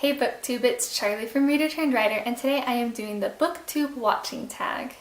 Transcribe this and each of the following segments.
Hey BookTube, it's Charlie from Reader Turned Writer, and today I am doing the BookTube Watching Tag.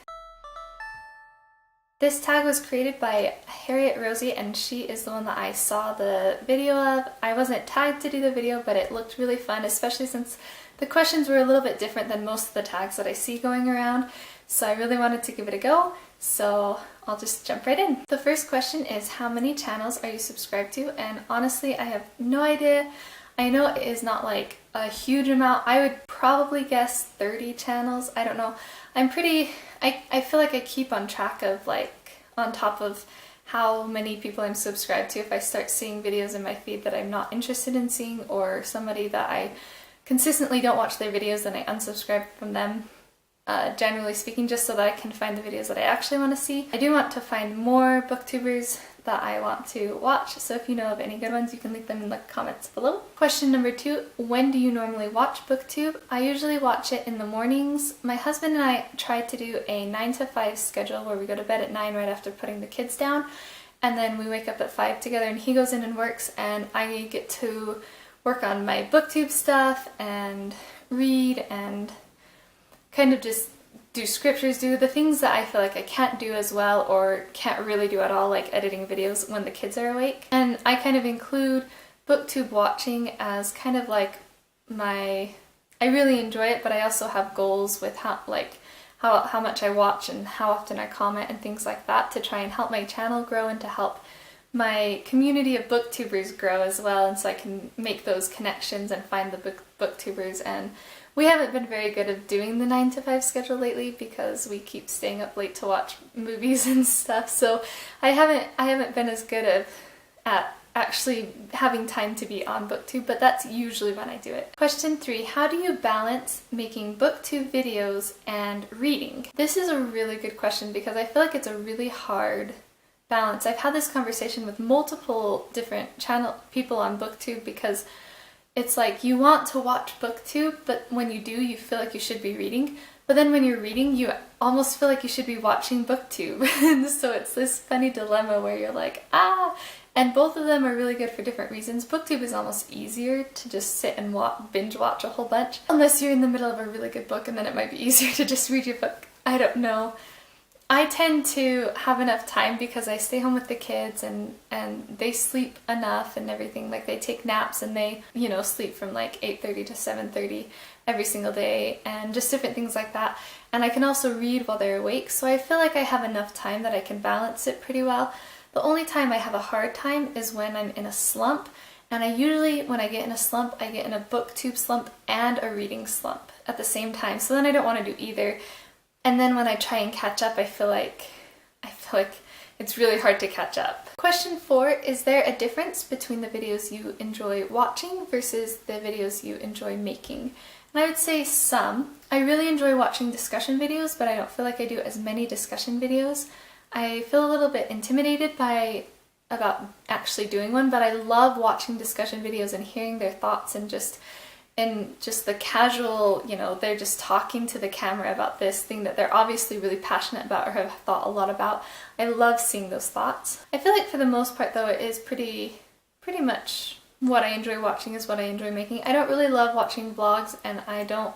This tag was created by Harriet Rosie, and she is the one that I saw the video of. I wasn't tagged to do the video, but it looked really fun, especially since the questions were a little bit different than most of the tags that I see going around. So I really wanted to give it a go, so I'll just jump right in. The first question is, how many channels are you subscribed to? And honestly, I have no idea. I know it is not like a huge amount. I would probably guess 30 channels. I don't know. I feel like I keep on track of, like, on top of how many people I'm subscribed to if I start seeing videos in my feed that I'm not interested in seeing, or somebody that I consistently don't watch their videos, then I unsubscribe from them. Generally speaking, just so that I can find the videos that I actually want to see. I do want to find more booktubers that I want to watch, so if you know of any good ones, you can leave them in the comments below. Question number 2, when do you normally watch BookTube? I usually watch it in the mornings. My husband and I try to do a 9 to 5 schedule where we go to bed at 9 right after putting the kids down, and then we wake up at 5 together, and he goes in and works, and I get to work on my BookTube stuff and read and kind of just do scriptures, do the things that I feel like I can't do as well or can't really do at all, like editing videos when the kids are awake. And I kind of include BookTube watching as kind of like I really enjoy it, but I also have goals with how much I watch and how often I comment and things like that to try and help my channel grow and to help my community of booktubers grow as well, and so I can make those connections and find the booktubers. And we haven't been very good at doing the 9 to 5 schedule lately because we keep staying up late to watch movies and stuff, so I haven't been as good at actually having time to be on BookTube, but that's usually when I do it. Question 3, how do you balance making BookTube videos and reading? This is a really good question because I feel like it's a really hard balance. I've had this conversation with multiple different people on BookTube, because it's like you want to watch BookTube, but when you do, you feel like you should be reading. But then when you're reading, you almost feel like you should be watching BookTube. And so it's this funny dilemma where you're like, and both of them are really good for different reasons. BookTube is almost easier to just sit and binge watch a whole bunch, unless you're in the middle of a really good book, and then it might be easier to just read your book. I don't know. I tend to have enough time because I stay home with the kids and they sleep enough and everything. Like, they take naps and they, sleep from like 8:30 to 7:30 every single day and just different things like that. And I can also read while they're awake, so I feel like I have enough time that I can balance it pretty well. The only time I have a hard time is when I'm in a slump, and I usually, when I get in a slump, I get in a BookTube slump and a reading slump at the same time, so then I don't want to do either. And then when I try and catch up, I feel like it's really hard to catch up. Question 4, is there a difference between the videos you enjoy watching versus the videos you enjoy making? And I would say some. I really enjoy watching discussion videos, but I don't feel like I do as many discussion videos. I feel a little bit intimidated about actually doing one, but I love watching discussion videos and hearing their thoughts and just the casual, they're just talking to the camera about this thing that they're obviously really passionate about or have thought a lot about. I love seeing those thoughts. I feel like for the most part, though, it is pretty much what I enjoy watching is what I enjoy making. I don't really love watching vlogs, and I don't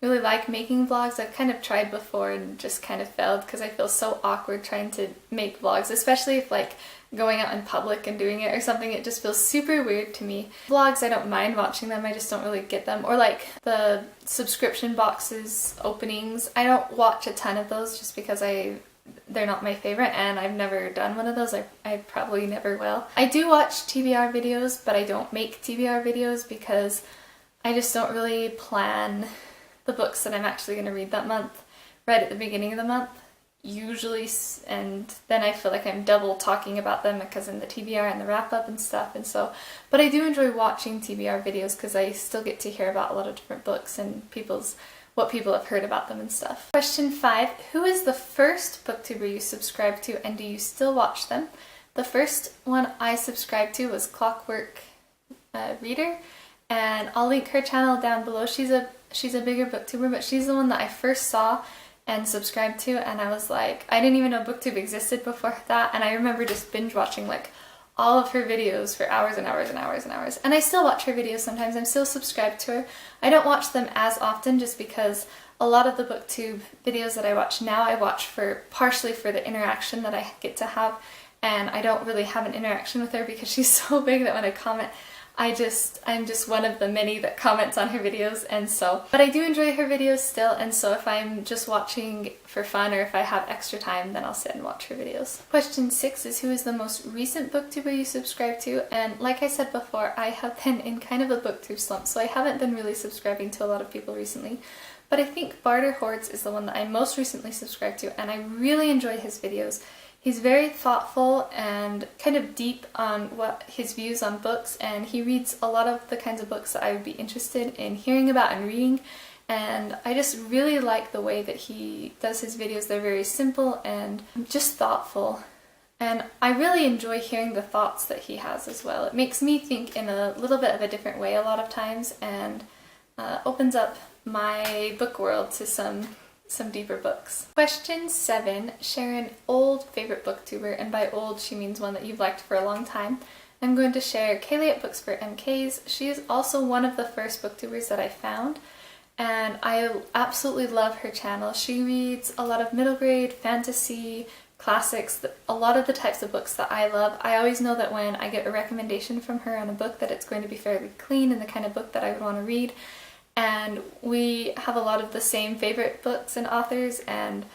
really like making vlogs. I've kind of tried before and just kind of failed because I feel so awkward trying to make vlogs, especially if like going out in public and doing it or something. It just feels super weird to me. Vlogs, I don't mind watching them, I just don't really get them. Or like the subscription boxes openings, I don't watch a ton of those just because they're not my favorite, and I've never done one of those. I probably never will. I do watch TBR videos, but I don't make TBR videos because I just don't really plan the books that I'm actually going to read that month right at the beginning of the month, usually, and then I feel like I'm double talking about them because in the TBR and the wrap-up and stuff, and so, but I do enjoy watching TBR videos because I still get to hear about a lot of different books and what people have heard about them and stuff. Question 5, who is the first booktuber you subscribed to, and do you still watch them? The first one I subscribed to was Clockwork Reader, and I'll link her channel down below. She's a bigger booktuber, but she's the one that I first saw and subscribed to, and I was like, I didn't even know BookTube existed before that, and I remember just binge watching like all of her videos for hours and hours and hours and hours. And I still watch her videos sometimes. I'm still subscribed to her. I don't watch them as often just because a lot of the BookTube videos that I watch now, I watch for partially for the interaction that I get to have, and I don't really have an interaction with her because she's so big that when I comment, I'm just one of the many that comments on her videos, and so, but I do enjoy her videos still, and so if I'm just watching for fun or if I have extra time, then I'll sit and watch her videos. Question 6 is, who is the most recent BookTuber you subscribe to? And like I said before, I have been in kind of a BookTube slump, so I haven't been really subscribing to a lot of people recently. But I think Barter Hordes is the one that I most recently subscribed to, and I really enjoy his videos. He's very thoughtful and kind of deep on what his views on books, and he reads a lot of the kinds of books that I would be interested in hearing about and reading, and I just really like the way that he does his videos. They're very simple and just thoughtful, and I really enjoy hearing the thoughts that he has as well. It makes me think in a little bit of a different way a lot of times, and opens up my book world to some deeper books. Question 7, share an old favorite booktuber, and by old she means one that you've liked for a long time. I'm going to share Kaylee at Books for MKs. She is also one of the first booktubers that I found, and I absolutely love her channel. She reads a lot of middle grade, fantasy, classics, a lot of the types of books that I love. I always know that when I get a recommendation from her on a book that it's going to be fairly clean and the kind of book that I would want to read. And we have a lot of the same favorite books and authors, and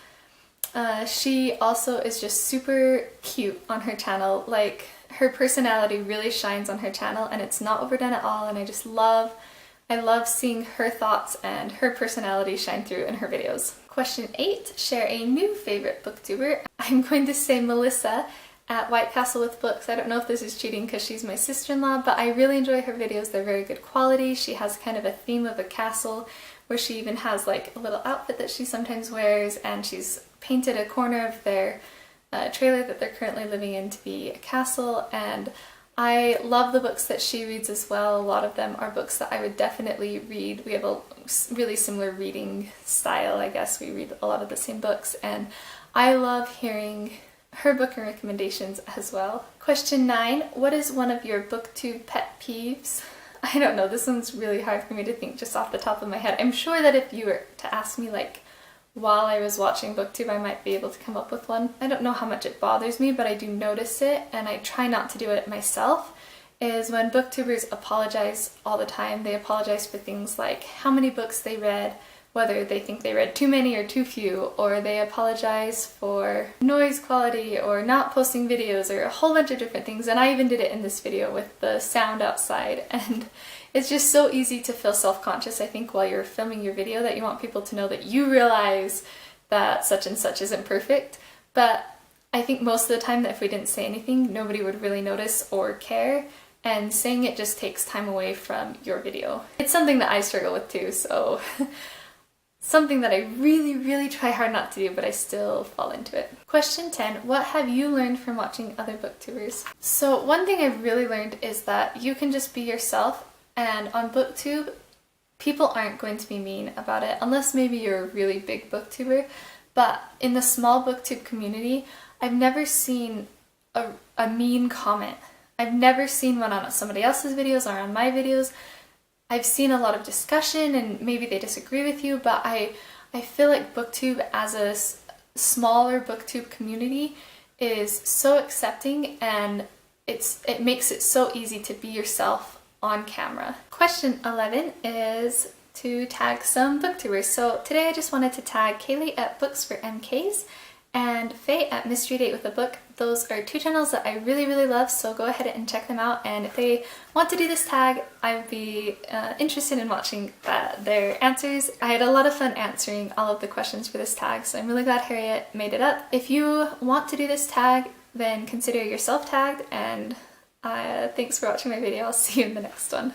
she also is just super cute on her channel. Like, her personality really shines on her channel, and it's not overdone at all, and I love seeing her thoughts and her personality shine through in her videos. Question 8, share a new favorite booktuber. I'm going to say Melissa at White Castle with Books. I don't know if this is cheating because she's my sister-in-law, but I really enjoy her videos. They're very good quality. She has kind of a theme of a castle where she even has like a little outfit that she sometimes wears, and she's painted a corner of their trailer that they're currently living in to be a castle, and I love the books that she reads as well. A lot of them are books that I would definitely read. We have a really similar reading style, I guess. We read a lot of the same books, and I love hearing her book recommendations as well. Question 9, what is one of your BookTube pet peeves? I don't know, this one's really hard for me to think just off the top of my head. I'm sure that if you were to ask me like while I was watching BookTube, I might be able to come up with one. I don't know how much it bothers me, but I do notice it, and I try not to do it myself, is when booktubers apologize all the time. They apologize for things like how many books they read, whether they think they read too many or too few, or they apologize for noise quality or not posting videos or a whole bunch of different things. And I even did it in this video with the sound outside, and it's just so easy to feel self-conscious, I think, while you're filming your video, that you want people to know that you realize that such and such isn't perfect. But I think most of the time that if we didn't say anything, nobody would really notice or care, and saying it just takes time away from your video. It's something that I struggle with too, so something that I really, really try hard not to do, but I still fall into it. Question 10, what have you learned from watching other booktubers? So one thing I've really learned is that you can just be yourself, and on BookTube, people aren't going to be mean about it, unless maybe you're a really big booktuber. But in the small BookTube community, I've never seen a mean comment. I've never seen one on somebody else's videos or on my videos. I've seen a lot of discussion, and maybe they disagree with you, but I feel like BookTube as a smaller BookTube community is so accepting, and it makes it so easy to be yourself on camera. Question 11 is to tag some booktubers. So today I just wanted to tag Kaylee at Books for MKs and Faye at Mystery Date with a Book. Those are two channels that I really, really love, so go ahead and check them out, and if they want to do this tag, I would be interested in watching their answers. I had a lot of fun answering all of the questions for this tag, so I'm really glad Harriet made it up. If you want to do this tag, then consider yourself tagged, and thanks for watching my video. I'll see you in the next one.